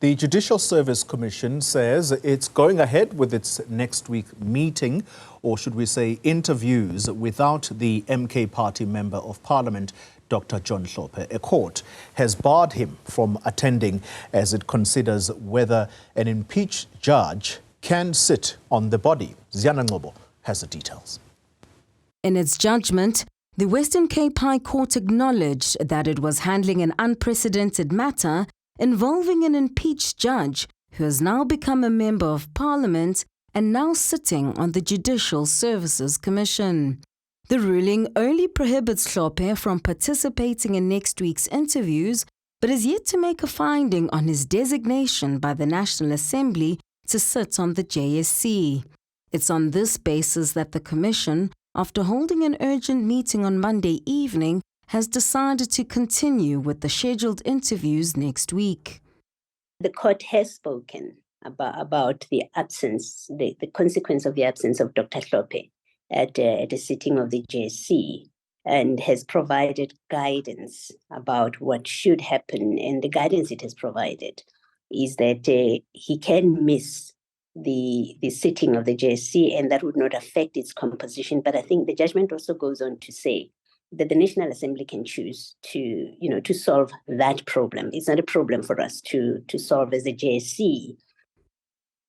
The Judicial Service Commission says it's going ahead with its next week meeting, or should we say interviews, without the MK Party Member of Parliament, Dr. John Hlophe. A court has barred him from attending as it considers whether an impeached judge can sit on the body. Ziyanda Ngcobo has the details. In its judgment, the Western Cape High Court acknowledged that it was handling an unprecedented matter involving an impeached judge who has now become a Member of Parliament and now sitting on the Judicial Services Commission. The ruling only prohibits Hlophe from participating in next week's interviews, but is yet to make a finding on his designation by the National Assembly to sit on the JSC. It's on this basis that the Commission, after holding an urgent meeting on Monday evening, has decided to continue with the scheduled interviews next week. The court has spoken about the absence, the consequence of the absence of Dr. Hlophe at a sitting of the JSC, and has provided guidance about what should happen. And the guidance it has provided is that he can miss the sitting of the JSC, and that would not affect its composition. But I think the judgment also goes on to say that the National Assembly can choose to solve that problem. It's not a problem for us to solve as a JSC.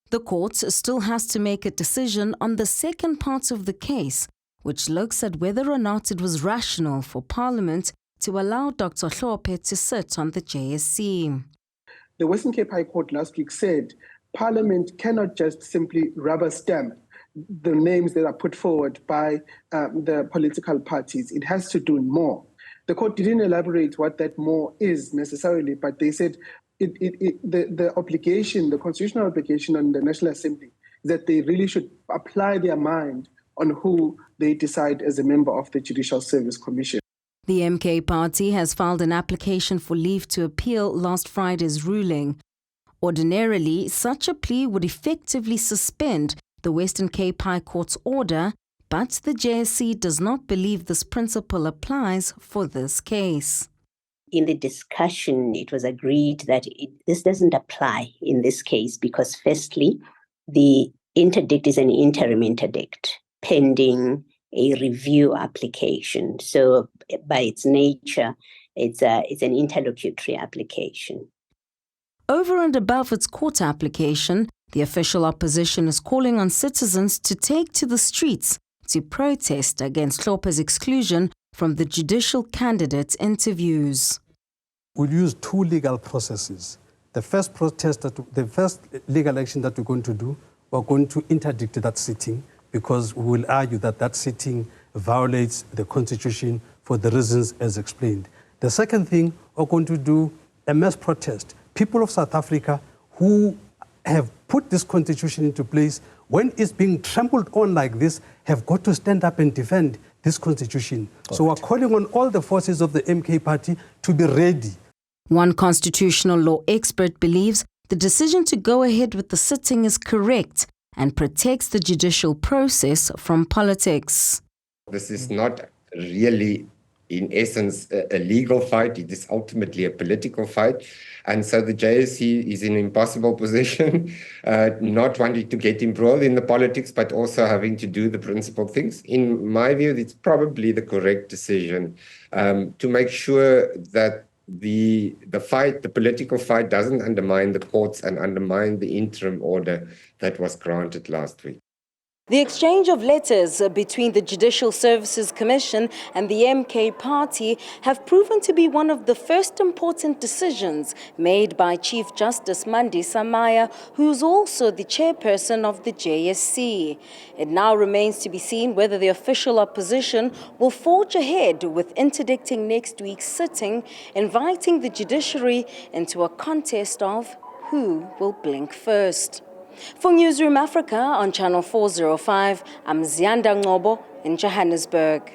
The court still has to make a decision on the second part of the case, which looks at whether or not it was rational for Parliament to allow Dr. Hlophe to sit on the JSC. The Western Cape High Court last week said Parliament cannot just simply rubber stamp the names that are put forward by the political parties. It has to do more. The court didn't elaborate what that more is necessarily, but they said the obligation, the constitutional obligation on the National Assembly, that they really should apply their mind on who they decide as a member of the Judicial Service Commission. The MK Party has filed an application for leave to appeal last Friday's ruling. Ordinarily, such a plea would effectively suspend the Western Cape High Court's order, but the JSC does not believe this principle applies for this case. In the discussion, it was agreed that this doesn't apply in this case because, firstly, the interdict is an interim interdict pending a review application. So, by its nature, it's an interlocutory application. Over and above its court application, the official opposition is calling on citizens to take to the streets to protest against Hlophe's exclusion from the judicial candidate interviews. We'll use two legal processes. The first legal action that we're going to do, we're going to interdict that sitting because we will argue that that sitting violates the Constitution for the reasons as explained. The second thing, we're going to do a mass protest. People of South Africa who have put this Constitution into place, when it's being trampled on like this, have got to stand up and defend this Constitution. So we're calling on all the forces of the MK Party to be ready. One constitutional law expert believes the decision to go ahead with the sitting is correct and protects the judicial process from politics. This is not really, in essence, a legal fight. It is ultimately a political fight. And so the JSC is in an impossible position, not wanting to get embroiled in the politics, but also having to do the principal things. In my view, it's probably the correct decision to make sure that the political fight doesn't undermine the courts and undermine the interim order that was granted last week. The exchange of letters between the Judicial Services Commission and the MK Party have proven to be one of the first important decisions made by Chief Justice Mandi Samaya, who's also the chairperson of the JSC. It now remains to be seen whether the official opposition will forge ahead with interdicting next week's sitting, inviting the judiciary into a contest of who will blink first. For Newzroom Afrika on Channel 405, I'm Ziyanda Ngcobo in Johannesburg.